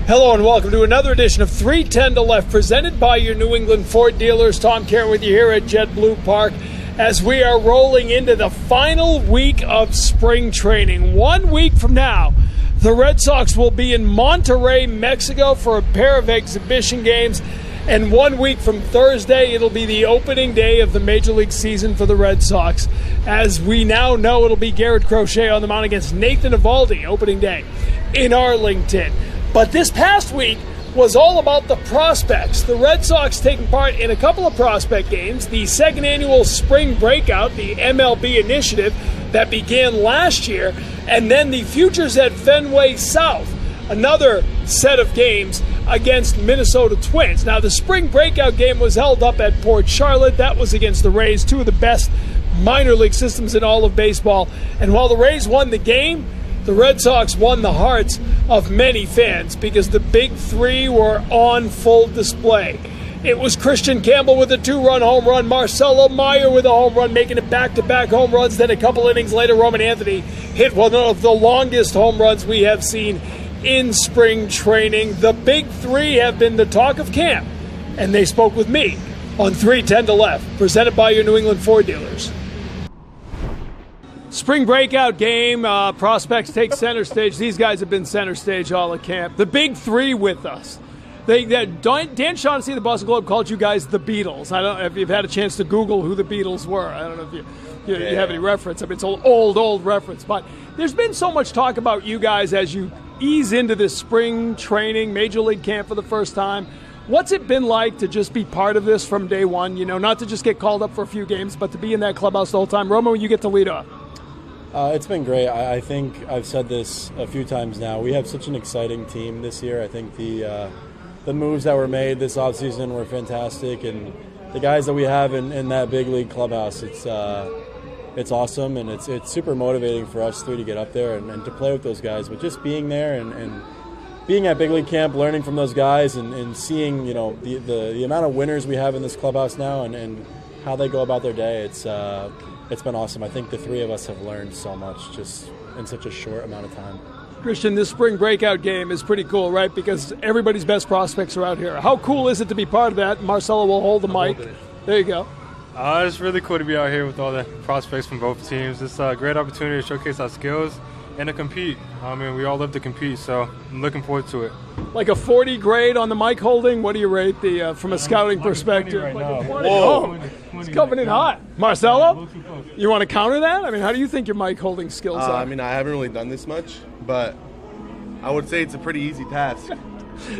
Hello and welcome to another edition of 310 to Left, presented by your New England Ford dealers. Tom Caron with you here at JetBlue Park as we are rolling into the final week of spring training. 1 week from now, the Red Sox will be in Monterrey, Mexico for a pair of exhibition games. And 1 week from Thursday, it'll be the opening day of the Major League season for the Red Sox. As we now know, it'll be Garrett Crochet on the mound against Nathan Eovaldi, opening day in Arlington. But this past week was all about the prospects. The Red Sox taking part in a couple of prospect games, the second annual Spring Breakout, the MLB initiative that began last year, and then the Futures at Fenway South, another set of games against Minnesota Twins. Now, the Spring Breakout game was held up at Port Charlotte. That was against the Rays, two of the best minor league systems in all of baseball. And while the Rays won the game, the Red Sox won the hearts of many fans because the big three were on full display. It was Kristian Campbell with a two-run home run, Marcelo Mayer with a home run, making it back-to-back home runs. Then a couple innings later, Roman Anthony hit one of the longest home runs we have seen in spring training. The big three have been the talk of camp, and they spoke with me on 310 to Left, presented by your New England Ford dealers. Spring breakout game, prospects take center stage. These guys have been center stage all at camp. The big three with us. Dan Shaughnessy of the Boston Globe called you guys the Beatles. I don't know if you've had a chance to Google who the Beatles were. I don't know if you have any reference. I mean, it's an old reference. But there's been so much talk about you guys as you ease into this spring training, Major League camp for the first time. What's it been like to just be part of this from day one? You know, not to just get called up for a few games, but to be in that clubhouse the whole time. Romo, you get to lead off. It's been great. I think I've said this a few times now. We have such an exciting team this year. I think the moves that were made this offseason were fantastic, and the guys that we have in that big league clubhouse, it's awesome, and it's super motivating for us three to get up there and to play with those guys. But just being there and being at big league camp, learning from those guys, and seeing the amount of winners we have in this clubhouse now and how they go about their day, it's been awesome. I think the three of us have learned so much just in such a short amount of time. Kristian, this spring breakout game is pretty cool, right? Because everybody's best prospects are out here. How cool is it to be part of that? Marcelo will hold the mic. There you go. It's really cool to be out here with all the prospects from both teams. It's a great opportunity to showcase our skills and to compete. I mean, we all love to compete, so I'm looking forward to it. Like a 40 grade on the mic holding? What do you rate the from a scouting perspective? Right now. Whoa, it's coming in hot. Marcelo, you want to counter that? I mean, how do you think your mic holding skills are? I mean, I haven't really done this much, but I would say it's a pretty easy task.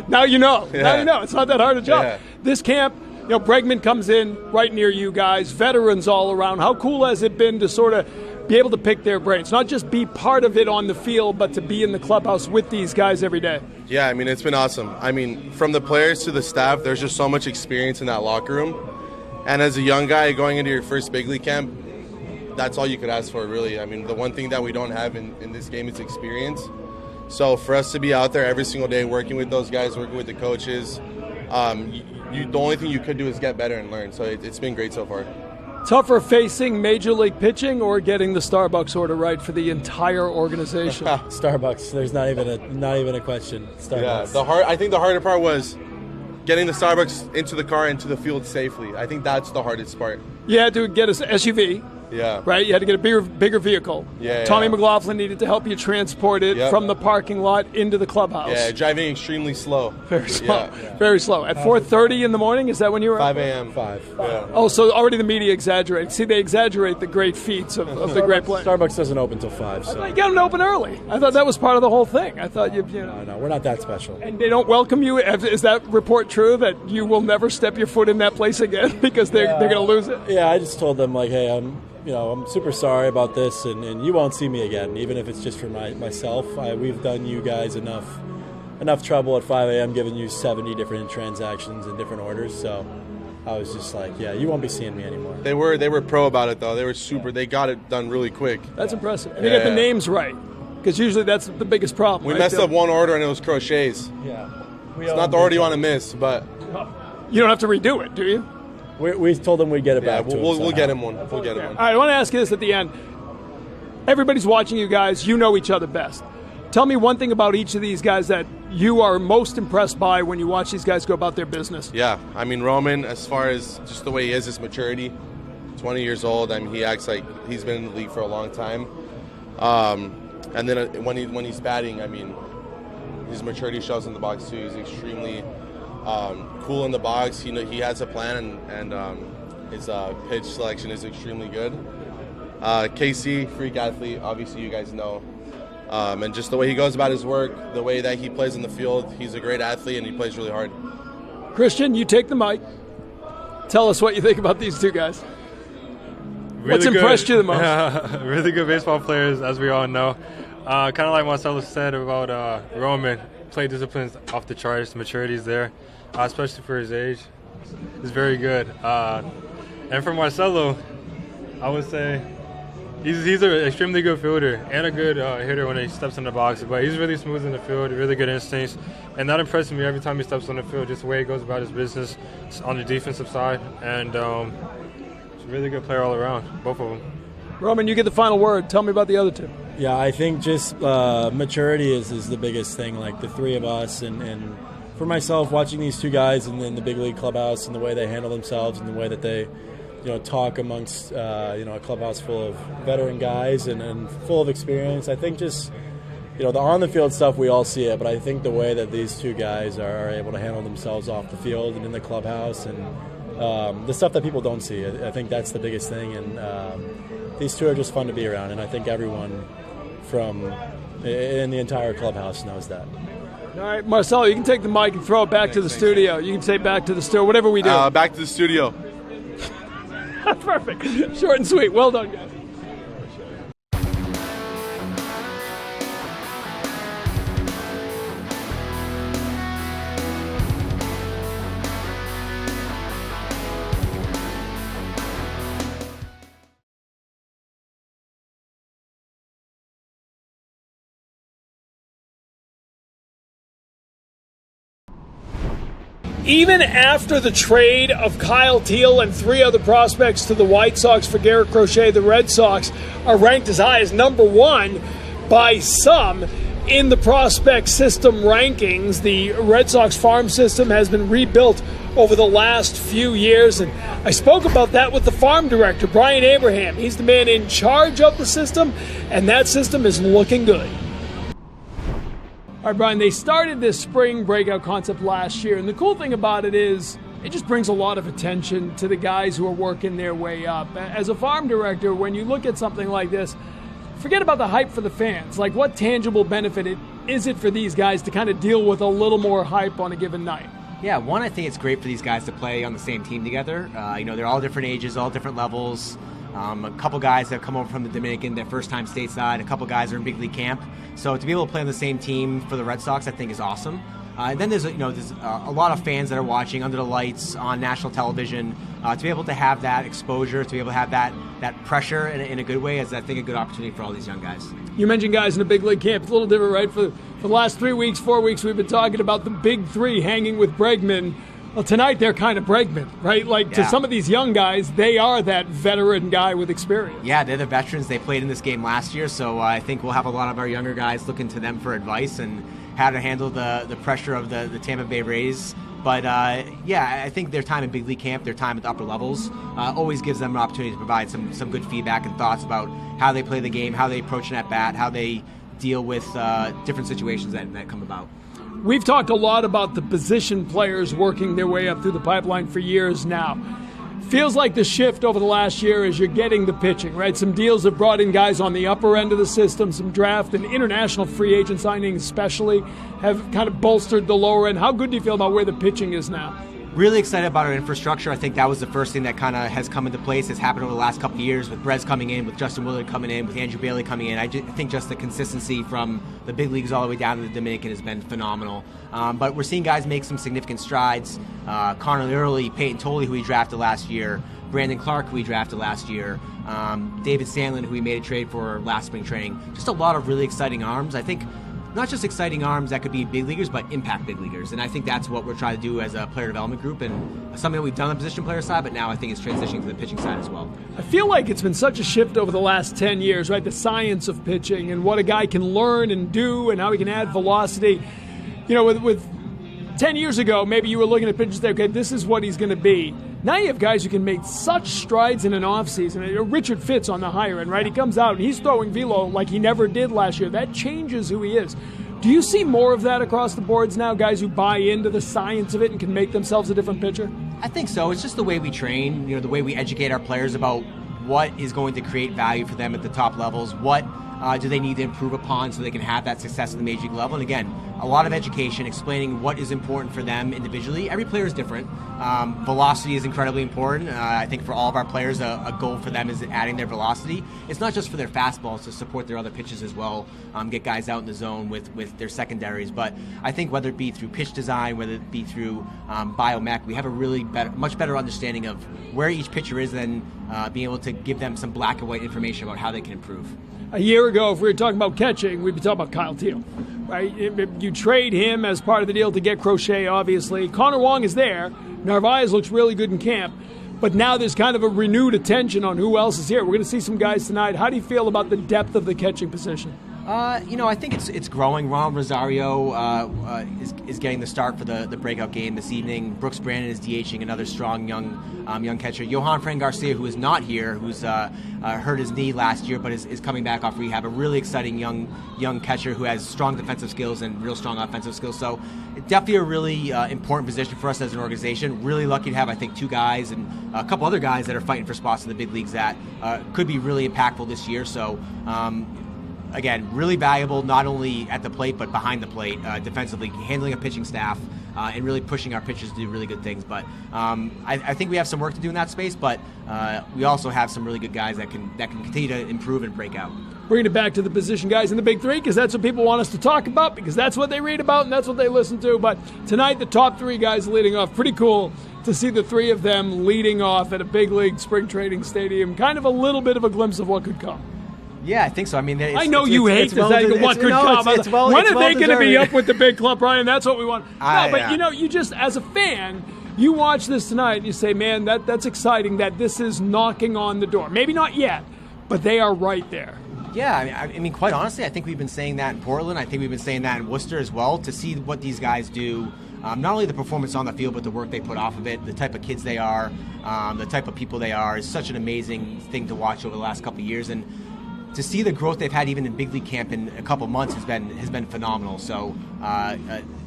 Now you know. Yeah. Now you know. It's not that hard to jump. Yeah. This camp, Bregman comes in right near you guys, veterans all around. How cool has it been to sort of be able to pick their brains, not just be part of it on the field, but to be in the clubhouse with these guys every day? Yeah, I mean, it's been awesome. I mean, from the players to the staff, there's just so much experience in that locker room. And as a young guy going into your first big league camp, that's all you could ask for, really. I mean, the one thing that we don't have in this game is experience. So for us to be out there every single day working with those guys, working with the coaches, the only thing you could do is get better and learn. So it's been great so far. Tougher facing Major League pitching or getting the Starbucks order right for the entire organization? Starbucks. There's not even a question. Starbucks. Yeah, I think the harder part was getting the Starbucks into the car into the field safely. I think that's the hardest part. You had to get an SUV. Yeah. Right? You had to get a bigger vehicle. Yeah. Tommy McLaughlin needed to help you transport it from the parking lot into the clubhouse. Yeah, driving extremely slow. Very slow. Yeah. Very slow. At 4:30 in the morning, is that when you were 5 a.m. 5. Yeah. Oh, so already the media exaggerates. See, they exaggerate the great feats of the great players. Starbucks doesn't open till 5. So. You got them to open early. I thought that was part of the whole thing. I thought you know. No, we're not that special. And they don't welcome you. Is that report true that you will never step your foot in that place again because they're going to lose it? Yeah, I just told them hey, I'm super sorry about this, and you won't see me again, even if it's just for myself. We've done you guys enough trouble at 5 a.m. giving you 70 different transactions and different orders. So I was just you won't be seeing me anymore. They were pro about it though. They were super. They got it done really quick. That's impressive. And they got the names right, because usually that's the biggest problem. We messed up one order and it was Crochet's. Yeah, it's not the order you want to miss, but you don't have to redo it, do you? We told them we'd get it back. We'll get him one. We'll get him one. All right, I want to ask you this at the end. Everybody's watching you guys. You know each other best. Tell me one thing about each of these guys that you are most impressed by when you watch these guys go about their business. Yeah, I mean, Roman, as far as just the way he is, his maturity, 20 years old. I mean, he acts like he's been in the league for a long time. And then when he's batting, I mean, his maturity shows in the box too. He's extremely cool in the box. He has a plan, and his pitch selection is extremely good. KC, freak athlete, obviously you guys know. And just the way he goes about his work, the way that he plays in the field, he's a great athlete and he plays really hard. Kristian, you take the mic. Tell us what you think about these two guys. Really What's impressed you the most? Really good baseball players, as we all know. Kind of like Marcelo said about Roman, play discipline's off the charts, maturity's there, especially for his age. It's very good. And for Marcelo, I would say he's an extremely good fielder and a good hitter when he steps in the box. But he's really smooth in the field, really good instincts, and that impresses me every time he steps on the field. Just the way he goes about his business on the defensive side, and he's a really good player all around, both of them. Roman, you get the final word. Tell me about the other two. Yeah, I think just maturity is the biggest thing. Like the three of us, and for myself, watching these two guys in the big league clubhouse and the way they handle themselves and the way that they talk amongst a clubhouse full of veteran guys and full of experience. I think just the on the field stuff, we all see it, but I think the way that these two guys are able to handle themselves off the field and in the clubhouse and the stuff that people don't see, I think that's the biggest thing. And these two are just fun to be around, and I think everyone in the entire clubhouse knows that. All right, Marcelo, you can take the mic and throw it back to the studio. You can say back to the studio, whatever we do. Back to the studio. Perfect. Short and sweet. Well done, guys. Even after the trade of Kyle Teal and three other prospects to the White Sox for Garrett Crochet, the Red Sox are ranked as high as number one by some in the prospect system rankings. The Red Sox farm system has been rebuilt over the last few years, and I spoke about that with the farm director, Brian Abraham. He's the man in charge of the system, and that system is looking good. All right, Brian, they started this spring breakout concept last year, and the cool thing about it is it just brings a lot of attention to the guys who are working their way up. As a farm director, when you look at something like this, forget about the hype for the fans. Like, what tangible benefit is it for these guys to kind of deal with a little more hype on a given night? Yeah, one, I think it's great for these guys to play on the same team together. They're all different ages, all different levels. A couple guys have come over from the Dominican, their first time stateside. A couple guys are in big league camp. So to be able to play on the same team for the Red Sox, I think is awesome. And then there's a lot of fans that are watching under the lights on national television. To be able to have that exposure, to be able to have that pressure in a good way is, I think, a good opportunity for all these young guys. You mentioned guys in the big league camp. It's a little different, right? For the last 3 weeks, 4 weeks, we've been talking about the big three hanging with Bregman. Well, tonight they're kind of Bregman, right? To some of these young guys, they are that veteran guy with experience. Yeah, they're the veterans. They played in this game last year, so I think we'll have a lot of our younger guys looking to them for advice and how to handle the pressure of the Tampa Bay Rays. But, I think their time in big league camp, their time at the upper levels, always gives them an opportunity to provide some good feedback and thoughts about how they play the game, how they approach an at-bat, how they deal with different situations that come about. We've talked a lot about the position players working their way up through the pipeline for years now. Feels like the shift over the last year is you're getting the pitching, right? Some deals have brought in guys on the upper end of the system. Some draft and international free agent signings especially have kind of bolstered the lower end. How good do you feel about where the pitching is now? Really excited about our infrastructure. I think that was the first thing that kind of has come into place. It's happened over the last couple of years with Brez coming in, with Justin Willard coming in, with Andrew Bailey coming in. I think just the consistency from the big leagues all the way down to the Dominican has been phenomenal. But we're seeing guys make some significant strides. Connor Early, Payton Tolle, who we drafted last year, Brandon Clark, who we drafted last year, David Sandlin, who we made a trade for last spring training. Just a lot of really exciting arms. I think not just exciting arms that could be big leaguers, but impact big leaguers. And I think that's what we're trying to do as a player development group, and something that we've done on the position player side, but now I think it's transitioning to the pitching side as well. I feel like it's been such a shift over the last 10 years, right? The science of pitching and what a guy can learn and do and how he can add velocity. You know, with 10 years ago, maybe you were looking at pitchers and say, okay, this is what he's going to be. Now you have guys who can make such strides in an offseason. Richard Fitz on the higher end, right? He comes out and he's throwing velo like he never did last year. That changes who he is. Do you see more of that across the boards now, guys who buy into the science of it and can make themselves a different pitcher? I think so. It's just the way we train, the way we educate our players about what is going to create value for them at the top levels, what do they need to improve upon so they can have that success at the major league level. And again, a lot of education, explaining what is important for them individually. Every player is different. Velocity is incredibly important. I think for all of our players, a goal for them is adding their velocity. It's not just for their fastballs, to support their other pitches as well, get guys out in the zone with their secondaries. But I think whether it be through pitch design, whether it be through biomech, we have a really much better understanding of where each pitcher is than being able to give them some black and white information about how they can improve. A year ago, if we were talking about catching, we'd be talking about Kyle Teal, right? You trade him as part of the deal to get Crochet, obviously. Connor Wong is there. Narvaez looks really good in camp. But now there's kind of a renewed attention on who else is here. We're going to see some guys tonight. How do you feel about the depth of the catching position? I think it's growing. Ronald Rosario is getting the start for the breakout game this evening. Brooks Brandon is DHing, another strong young catcher. Johan Fran Garcia, who is not here, who's hurt his knee last year, but is coming back off rehab. A really exciting young catcher who has strong defensive skills and real strong offensive skills. So definitely a really important position for us as an organization. Really lucky to have, I think, two guys and a couple other guys that are fighting for spots in the big leagues that could be really impactful this year. So. Again, really valuable not only at the plate but behind the plate, defensively, handling a pitching staff and really pushing our pitchers to do really good things. But I think we have some work to do in that space, but we also have some really good guys that can continue to improve and break out. Bringing it back to the position guys in the big three, because that's what people want us to talk about, because that's what they read about and that's what they listen to. But tonight, the top three guys leading off. Pretty cool to see the three of them leading off at a big league spring training stadium. Kind of a little bit of a glimpse of what could come. Yeah, I think so. I mean, I know you hate this. What could come? When are they going to be up with the big club, Brian? That's what we want. You just, as a fan, you watch this tonight and you say, man, that's exciting that this is knocking on the door. Maybe not yet, but they are right there. Yeah, I mean, quite honestly, I think we've been saying that in Portland. I think we've been saying that in Worcester as well. To see what these guys do, not only the performance on the field, but the work they put off of it, the type of kids they are, the type of people they are, is such an amazing thing to watch over the last couple of years. And to see the growth they've had even in big league camp in a couple months has been phenomenal. So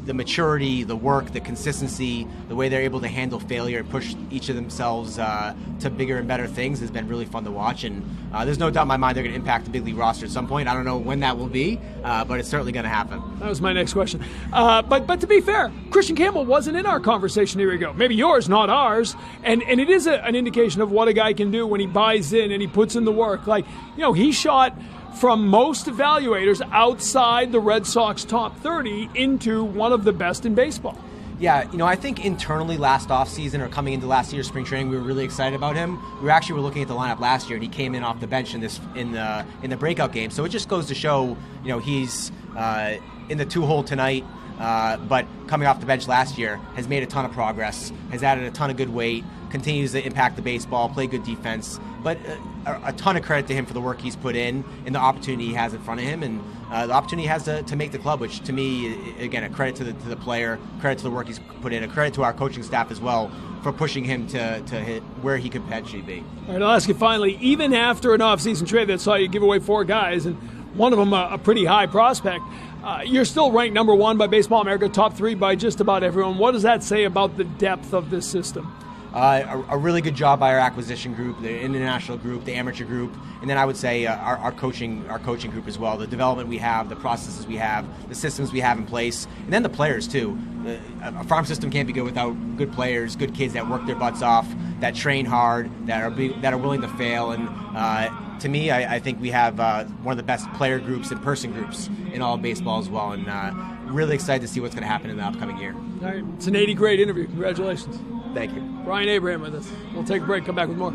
the maturity, the work, the consistency, the way they're able to handle failure and push each of themselves to bigger and better things has been really fun to watch. And there's no doubt in my mind they're going to impact the big league roster at some point. I don't know when that will be, but it's certainly going to happen. That was my next question. But to be fair, Kristian Campbell wasn't in our conversation a year ago. Maybe yours, not ours. And it is an indication of what a guy can do when he buys in and he puts in the work. Like, he shot from most evaluators outside the Red Sox top 30 into one of the best in baseball. Yeah, I think internally last offseason or coming into last year's spring training, we were really excited about him. We were looking at the lineup last year, and he came in off the bench in the breakout game. So it just goes to show, he's in the two-hole tonight, but coming off the bench last year, has made a ton of progress, has added a ton of good weight, continues to impact the baseball, play good defense. But a ton of credit to him for the work he's put in and the opportunity he has in front of him, and the opportunity he has to make the club, which to me, again, a credit to the player, credit to the work he's put in, a credit to our coaching staff as well for pushing him to hit where he could potentially be. All right, I'll ask you finally, even after an offseason trade that saw you give away 4 guys, and one of them a pretty high prospect, you're still ranked number 1 by Baseball America, top 3 by just about everyone. What does that say about the depth of this system? A really good job by our acquisition group, the international group, the amateur group, and then I would say our coaching group as well. The development we have, the processes we have, the systems we have in place, and then the players too. A farm system can't be good without good players, good kids that work their butts off, that train hard, that are willing to fail. And to me, I think we have one of the best player groups and person groups in all of baseball as well. And really excited to see what's going to happen in the upcoming year. All right, it's an 80 great interview. Congratulations. Thank you. Brian Abraham with us. We'll take a break, come back with more.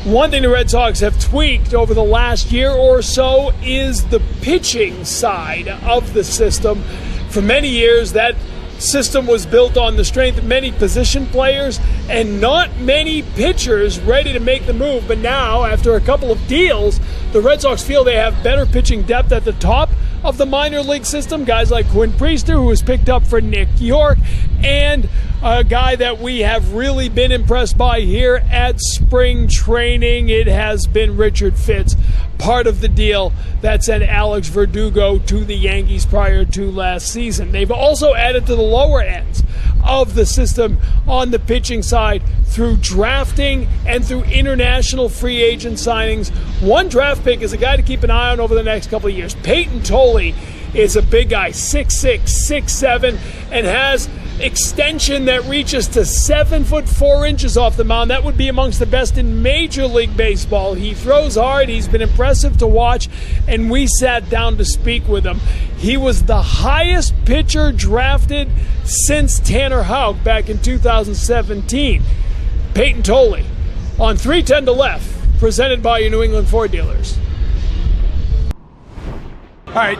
One thing the Red Sox have tweaked over the last year or so is the pitching side of the system. For many years, that system was built on the strength of many position players and not many pitchers ready to make the move. But now, after a couple of deals, the Red Sox feel they have better pitching depth at the top of the minor league system. Guys like Quinn Priester, who was picked up for Nick York, and a guy that we have really been impressed by here at spring training. It has been Richard Fitz, part of the deal that sent Alex Verdugo to the Yankees prior to last season. They've also added to the lower ends of the system on the pitching side through drafting and through international free agent signings. One draft pick is a guy to keep an eye on over the next couple of years. Payton Tolle is a big guy, 6'6", 6'7", and has extension that reaches to 7 foot 4 inches off the mound. That would be amongst the best in Major League Baseball. He throws hard. He's been impressive to watch, and we sat down to speak with him. He was the highest pitcher drafted since Tanner Houck back in 2017. Payton Tolle on 310 to left, presented by your New England Ford dealers. All right,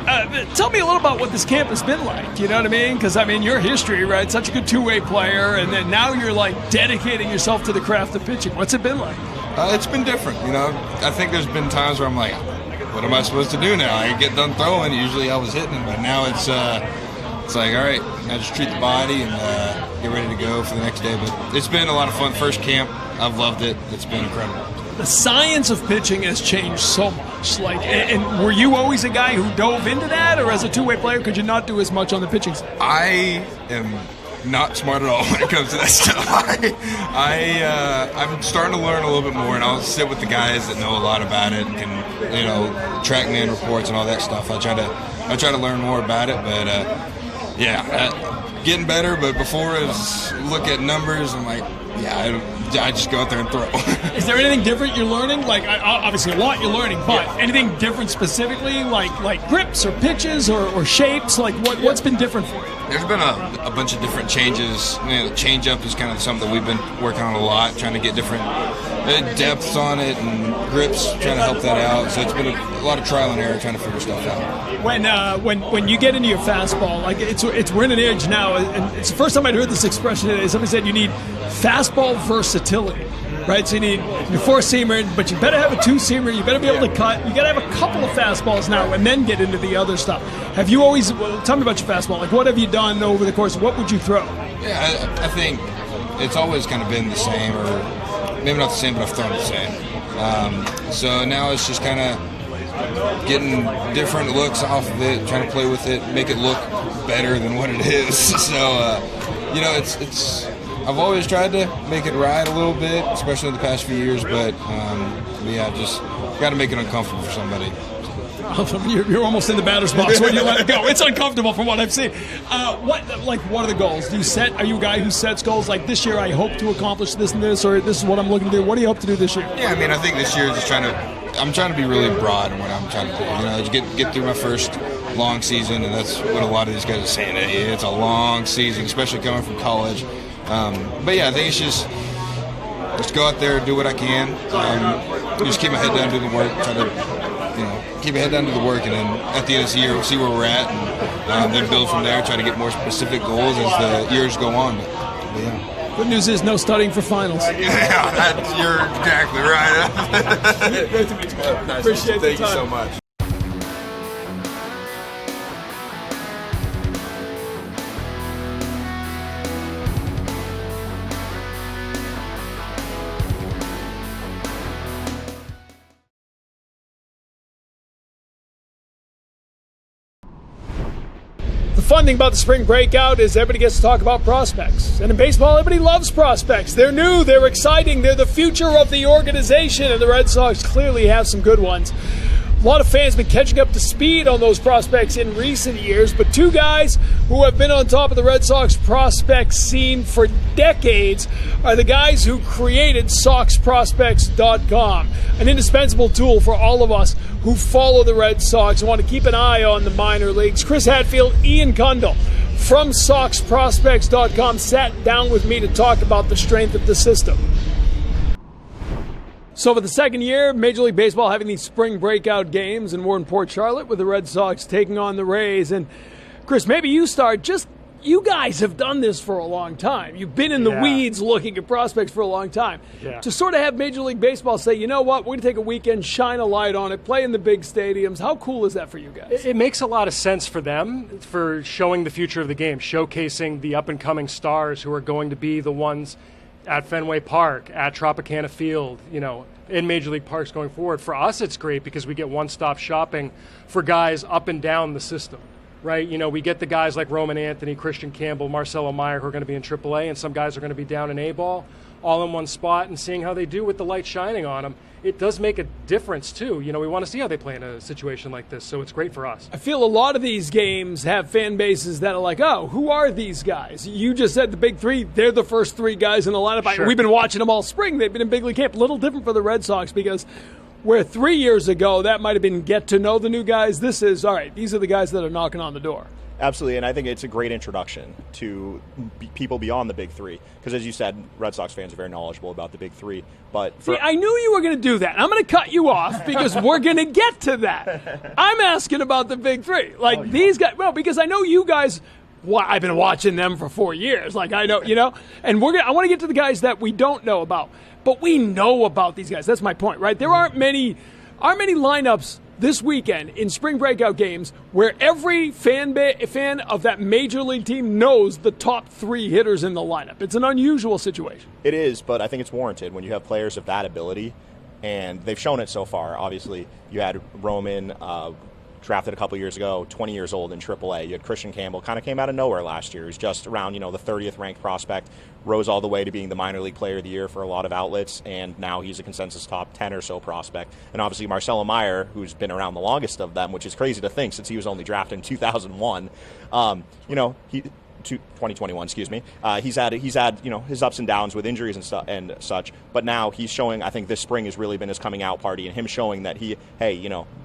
tell me a little about what this camp has been like, you know what I mean? Because, I mean, your history, right, such a good two-way player, and then now you're, like, dedicating yourself to the craft of pitching. What's it been like? It's been different, you know. I think there's been times where I'm like, what am I supposed to do now? I get done throwing. Usually I was hitting, but now it's like, all right, I just treat the body and get ready to go for the next day. But it's been a lot of fun. First camp, I've loved it. It's been incredible. The science of pitching has changed so much. Like, and were you always a guy who dove into that, or as a two-way player, could you not do as much on the pitching side? I am not smart at all when it comes to that stuff. I'm starting to learn a little bit more, and I'll sit with the guys that know a lot about it and can, you know, track man reports and all that stuff. I try to learn more about it, but getting better. But before it was look at numbers, I'm like, I just go out there and throw. Is there anything different you're learning? Like, obviously a lot you're learning, but anything different specifically, like grips or pitches or shapes? Like, what's been different for you? There's been a bunch of different changes. You know, the change-up is kind of something we've been working on a lot, trying to get different depths on it and grips, trying to help that out. So it's been a lot of trial and error trying to figure stuff out. When you get into your fastball, like we're in an age now, and it's the first time I'd heard this expression today. Somebody said you need fastball versatility, right? So you need your four-seamer, but you better have a two-seamer. You better be able to cut. You got to have a couple of fastballs now, and then get into the other stuff. Have you always? Tell me about your fastball. Like, what have you done over the course? What would you throw? Yeah, I think it's always kind of been the same, or maybe not the same, but I've thrown the same. So now it's just kind of getting different looks off of it, trying to play with it, make it look better than what it is. So, you know, it's. I've always tried to make it ride a little bit, especially in the past few years, but just got to make it uncomfortable for somebody. You're almost in the batter's box when you let it go. It's uncomfortable from what I've seen. What are the goals? Are you a guy who sets goals like this year I hope to accomplish this and this, or this is what I'm looking to do? What do you hope to do this year? Yeah, I mean, I think this year I'm trying to be really broad in what I'm trying to do. You know, just get through my first long season, and that's what a lot of these guys are saying. It's a long season, especially coming from college. But yeah, I think it's just go out there, do what I can. Just keep my head down, do the work, try to, keep my head down, do the work, and then at the end of the year, we'll see where we're at, and then build from there, try to get more specific goals as the years go on. But yeah. Good news is no studying for finals. Yeah, you're exactly right. Great to meet you. Nice. Appreciate the time. Thank you so much. The fun thing about the spring breakout is everybody gets to talk about prospects. And in baseball, everybody loves prospects. They're new, they're exciting, they're the future of the organization, and the Red Sox clearly have some good ones. A lot of fans have been catching up to speed on those prospects in recent years, but two guys who have been on top of the Red Sox prospect scene for decades are the guys who created SoxProspects.com, an indispensable tool for all of us who follow the Red Sox and want to keep an eye on the minor leagues. Chris Hatfield, Ian Cundall from SoxProspects.com sat down with me to talk about the strength of the system. So for the second year, Major League Baseball having these spring breakout games, and we're in Port Charlotte with the Red Sox taking on the Rays. And Chris, maybe you start. You guys have done this for a long time. You've been in the weeds looking at prospects for a long time. Yeah. To sort of have Major League Baseball say, you know what, we're going to take a weekend, shine a light on it, play in the big stadiums. How cool is that for you guys? It makes a lot of sense for them, for showing the future of the game, showcasing the up-and-coming stars who are going to be the ones at Fenway Park, at Tropicana Field, in Major League Parks going forward. For us, it's great because we get one-stop shopping for guys up and down the system. Right, we get the guys like Roman Anthony, Kristian Campbell, Marcelo Mayer who are going to be in AAA, and some guys are going to be down in A-ball, all in one spot, and seeing how they do with the light shining on them. It does make a difference, too. We want to see how they play in a situation like this, so it's great for us. I feel a lot of these games have fan bases that are like, oh, who are these guys? You just said the big three. They're the first three guys in the lineup. Sure. We've been watching them all spring. They've been in big league camp. A little different for the Red Sox because where 3 years ago that might have been get to know the new guys, this is, all right, these are the guys that are knocking on the door. Absolutely, and I think it's a great introduction to people beyond the big three. Because as you said, Red Sox fans are very knowledgeable about the big three. But See, I knew you were going to do that. I'm going to cut you off because we're going to get to that. I'm asking about the big three. These guys, well, because I know you guys, I've been watching them for 4 years. I know, and I want to get to the guys that we don't know about. But we know about these guys. That's my point, right? There aren't many lineups this weekend in spring breakout games where every fan of that major league team knows the top three hitters in the lineup. It's an unusual situation. It is, but I think it's warranted when you have players of that ability, and they've shown it so far. Obviously, you had Roman drafted a couple years ago, 20 years old in AAA. You had Kristian Campbell, kind of came out of nowhere last year. He was just around, the 30th ranked prospect, rose all the way to being the minor league player of the year for a lot of outlets, and now he's a consensus top 10 or so prospect. And obviously Marcelo Mayer, who's been around the longest of them, which is crazy to think since he was only drafted in 2001. 2021, excuse me. He's had his ups and downs with injuries and such, but now he's showing. I think this spring has really been his coming out party, and him showing that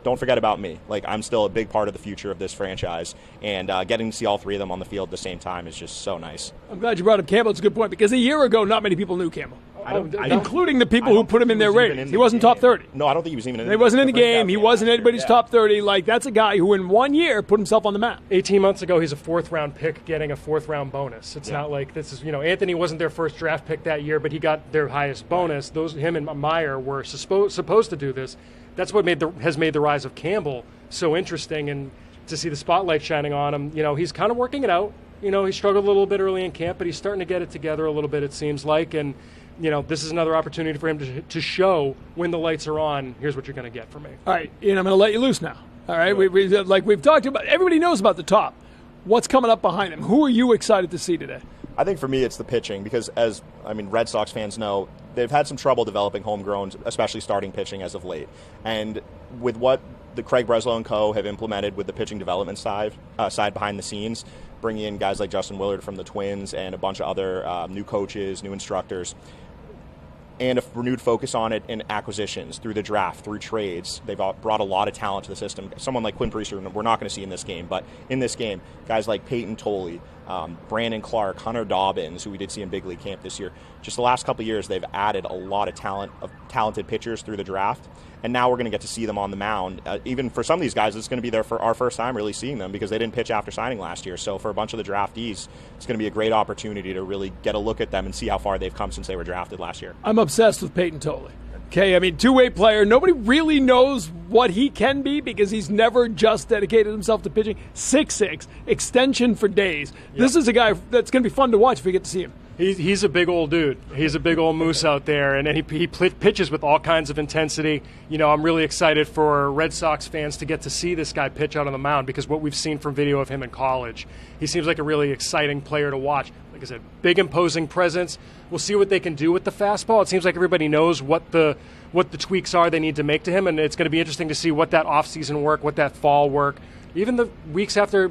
don't forget about me. I'm still a big part of the future of this franchise, and getting to see all three of them on the field at the same time is just so nice. I'm glad you brought up Campbell. It's a good point because a year ago, not many people knew Campbell. Including the people who put him in their ratings. He wasn't top 30. No, I don't think he was even in He wasn't in the game. He wasn't anybody's top 30. That's a guy who in 1 year put himself on the map. 18 months ago, he's a fourth-round pick getting a fourth-round bonus. It's not like this is, Anthony wasn't their first draft pick that year, but he got their highest bonus. Him and Meyer were supposed to do this. That's what has made the rise of Campbell so interesting, and to see the spotlight shining on him. He's kind of working it out. He struggled a little bit early in camp, but he's starting to get it together a little bit, it seems like, and this is another opportunity for him to show when the lights are on, here's what you're going to get from me. All right, Ian, I'm going to let you loose now. All right, we've talked about, everybody knows about the top. What's coming up behind him? Who are you excited to see today? I think for me it's the pitching because, Red Sox fans know, they've had some trouble developing homegrown, especially starting pitching as of late. And with what the Craig Breslow and co. have implemented with the pitching development side behind the scenes, bringing in guys like Justin Willard from the Twins and a bunch of other new coaches, new instructors, and a renewed focus on it in acquisitions, through the draft, through trades. They've brought a lot of talent to the system. Someone like Quinn Priester, we're not going to see in this game, but in this game, guys like Payton Tolle, Brandon Clark, Hunter Dobbins, who we did see in big league camp this year. Just the last couple of years, they've added a lot of talented pitchers through the draft, and now we're going to get to see them on the mound. Even for some of these guys, it's going to be our first time really seeing them because they didn't pitch after signing last year. So for a bunch of the draftees, it's going to be a great opportunity to really get a look at them and see how far they've come since they were drafted last year. I'm obsessed with Payton Tolle. Okay, two-way player. Nobody really knows what he can be because he's never just dedicated himself to pitching. 6'6", extension for days. Yep. This is a guy that's going to be fun to watch if we get to see him. He's a big old dude. He's a big old moose out there, and he pitches with all kinds of intensity. I'm really excited for Red Sox fans to get to see this guy pitch out on the mound because what we've seen from video of him in college, he seems like a really exciting player to watch. Like I said, big imposing presence. We'll see what they can do with the fastball. It seems like everybody knows what the tweaks are they need to make to him, and it's going to be interesting to see what that offseason work, what that fall work. Even the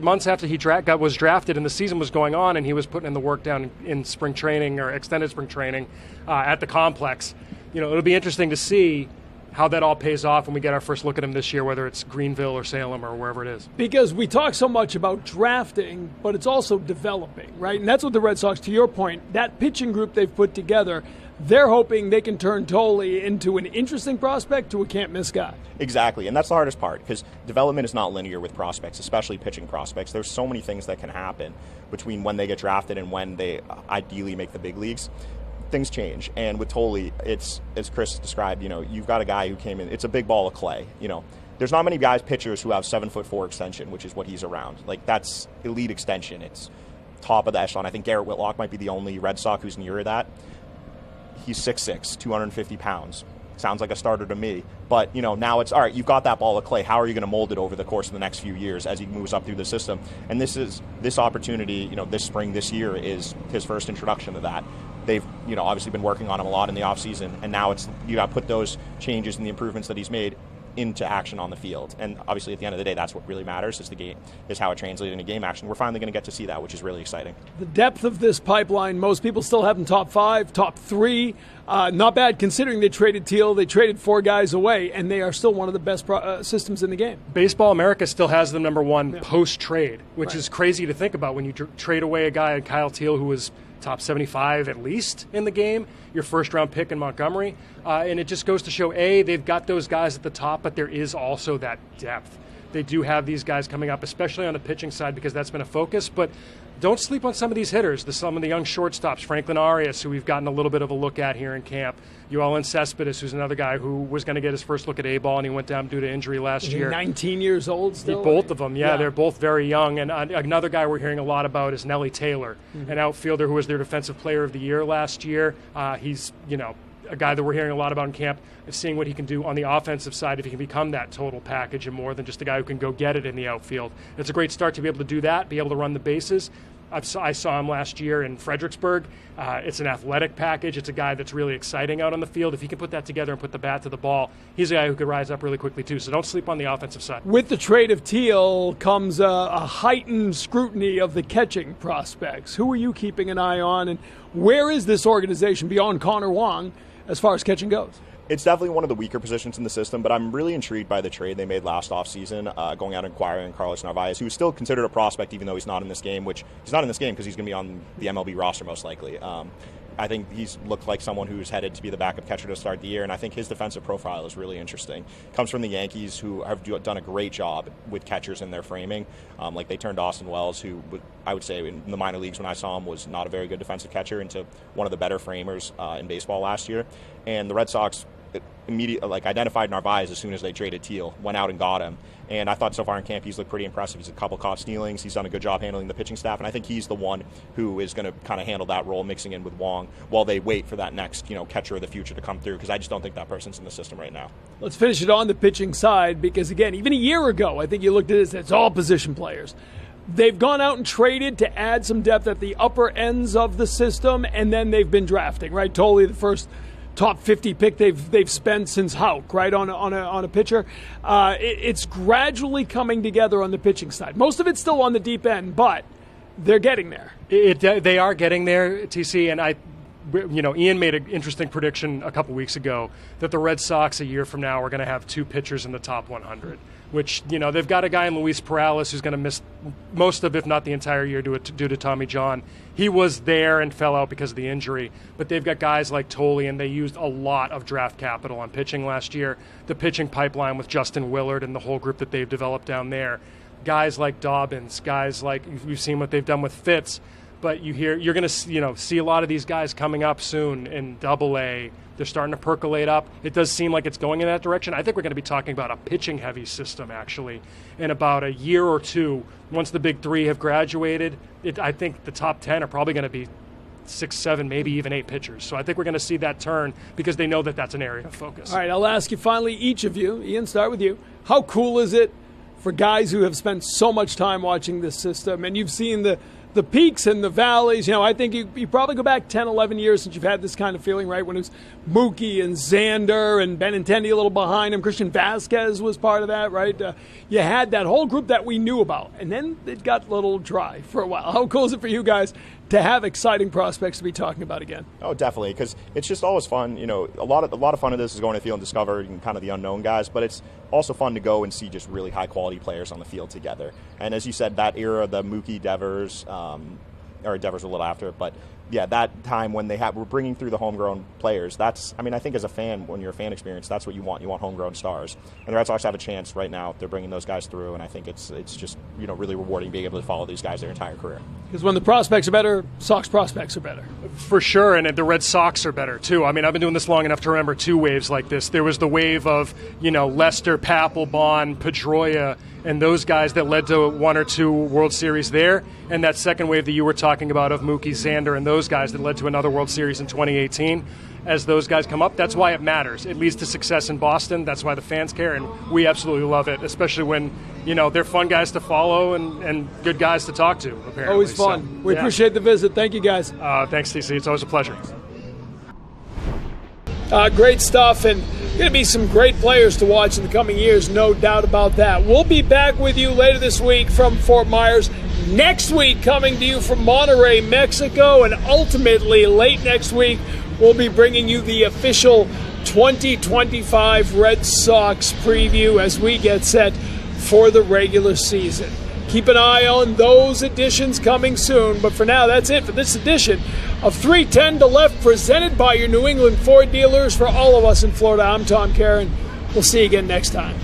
months after he was drafted and the season was going on and he was putting in the work down in spring training or extended spring training at the complex, it'll be interesting to see how that all pays off when we get our first look at him this year, whether it's Greenville or Salem or wherever it is. Because we talk so much about drafting, but it's also developing, right? And that's what the Red Sox, to your point, that pitching group they've put together, they're hoping they can turn Tolle into an interesting prospect to a can't-miss guy. Exactly, and that's the hardest part, because development is not linear with prospects, especially pitching prospects. There's so many things that can happen between when they get drafted and when they ideally make the big leagues. Things change, and with Tolle, it's, as Chris described, you've got a guy who came in, it's a big ball of clay, There's not many pitchers who have 7'4" extension, which is what he's around. Like, that's elite extension. It's top of the echelon. I think Garrett Whitlock might be the only Red Sox who's nearer that. He's 6'6", 250 pounds. Sounds like a starter to me. But, now it's, all right, you've got that ball of clay. How are you going to mold it over the course of the next few years as he moves up through the system? And this opportunity, this spring, this year, is his first introduction to that. They've, obviously been working on him a lot in the offseason, and now it's, you got to put those changes and the improvements that he's made into action on the field. And obviously at the end of the day, that's what really matters, is the game, is how it translates into game action. We're finally going to get to see that, which is really exciting. The depth of this pipeline, most people still have them top 5, top 3. Not bad considering they traded Teal, they traded 4 guys away, and they are still one of the best systems in the game. Baseball America still has them number 1 post-trade, which is crazy to think about when you trade away a guy like Kyle Teal, who was top 75 at least in the game, your first-round pick in Montgomery. And it just goes to show, A, they've got those guys at the top, but there is also that depth. They do have these guys coming up, especially on the pitching side, because that's been a focus. But don't sleep on some of these hitters, some of the young shortstops. Franklin Arias, who we've gotten a little bit of a look at here in camp. Yoelin Cespedes, who's another guy who was going to get his first look at A-ball, and he went down due to injury last year. 19 years old still? Both of them, yeah. They're both very young. And another guy we're hearing a lot about is Nelly Taylor, an outfielder who was their Defensive Player of the Year last year. He's, a guy that we're hearing a lot about in camp, is seeing what he can do on the offensive side if he can become that total package and more than just a guy who can go get it in the outfield. It's a great start to be able to do that, be able to run the bases. I saw him last year in Fredericksburg. It's an athletic package. It's a guy that's really exciting out on the field. If he can put that together and put the bat to the ball, he's a guy who could rise up really quickly too. So don't sleep on the offensive side. With the trade of Teal comes a heightened scrutiny of the catching prospects. Who are you keeping an eye on, and where is this organization beyond Connor Wong as far as catching goes? It's definitely one of the weaker positions in the system, but I'm really intrigued by the trade they made last offseason, going out and acquiring Carlos Narvaez, who's still considered a prospect even though he's not in this game, which he's not in this game because he's going to be on the MLB roster most likely. I think he's looked like someone who's headed to be the backup catcher to start the year, and I think his defensive profile is really interesting. Comes from the Yankees, who have done a great job with catchers in their framing. Like they turned Austin Wells, who I would say in the minor leagues when I saw him was not a very good defensive catcher, into one of the better framers in baseball last year. And the Red Sox immediately identified Narvaez as soon as they traded Teal, went out and got him. And I thought so far in camp he's looked pretty impressive. He's a couple caught stealings. He's done a good job handling the pitching staff, and I think he's the one who is going to kind of handle that role, mixing in with Wong while they wait for that next catcher of the future to come through, because I just don't think that person's in the system right now. Let's finish it on the pitching side, because again, even a year ago, I think you looked at it, it's all position players. They've gone out and traded to add some depth at the upper ends of the system, and then they've been drafting, right? Totally the first top 50 pick they've spent since Houck, right, on a pitcher. It's gradually coming together on the pitching side. Most of it's still on the deep end, but they're getting there. They are getting there, TC, and Ian made an interesting prediction a couple weeks ago that the Red Sox a year from now are going to have 2 pitchers in the top 100, which, they've got a guy in Luis Perales who's going to miss most of, if not the entire year, due to Tommy John. He was there and fell out because of the injury, but they've got guys like Tolle, and they used a lot of draft capital on pitching last year. The pitching pipeline with Justin Willard and the whole group that they've developed down there. Guys like Dobbins, guys like, you've seen what they've done with Fitz. But you're going to see a lot of these guys coming up soon in Double-A. They're starting to percolate up. It does seem like it's going in that direction. I think we're going to be talking about a pitching-heavy system, actually, in about a year or two. Once the big 3 have graduated, I think the top 10 are probably going to be 6, 7, maybe even 8 pitchers. So I think we're going to see that turn because they know that that's an area of focus. All right, I'll ask you finally, each of you, Ian, start with you. How cool is it for guys who have spent so much time watching this system, and you've seen the peaks and the valleys? I think you probably go back 10, 11 years since you've had this kind of feeling, right? When it was Mookie and Xander and Benintendi a little behind him. Christian Vasquez was part of that, right? You had that whole group that we knew about, and then it got a little dry for a while. How cool is it for you guys to have exciting prospects to be talking about again? Oh, definitely, because it's just always fun. A lot of fun of this is going to the field and discovering kind of the unknown guys, but it's also fun to go and see just really high-quality players on the field together. And as you said, that era, the Mookie, Devers, or Devers a little after, but yeah, that time when we're bringing through the homegrown players, that's, I mean, I think as a fan, when you're a fan experience, that's what you want. You want homegrown stars. And the Red Sox have a chance right now. They're bringing those guys through, and I think it's just, really rewarding being able to follow these guys their entire career. Because when the prospects are better, Sox prospects are better. For sure, and the Red Sox are better, too. I mean, I've been doing this long enough to remember 2 waves like this. There was the wave of, Lester, Papelbon, Pedroia, and those guys that led to 1 or 2 World Series there, and that second wave that you were talking about of Mookie, Xander, and those guys that led to another World Series in 2018. As those guys come up, that's why it matters. It leads to success in Boston. That's why the fans care, and we absolutely love it, especially when, they're fun guys to follow and good guys to talk to, apparently. Always fun. So, we appreciate the visit. Thank you, guys. Thanks, TC. It's always a pleasure. Great stuff, and going to be some great players to watch in the coming years, no doubt about that. We'll be back with you later this week from Fort Myers. Next week, coming to you from Monterrey, Mexico, and ultimately late next week, we'll be bringing you the official 2025 Red Sox preview as we get set for the regular season. Keep an eye on those editions coming soon. But for now, that's it for this edition of 310 to Left, presented by your New England Ford dealers. For all of us in Florida, I'm Tom Caron. We'll see you again next time.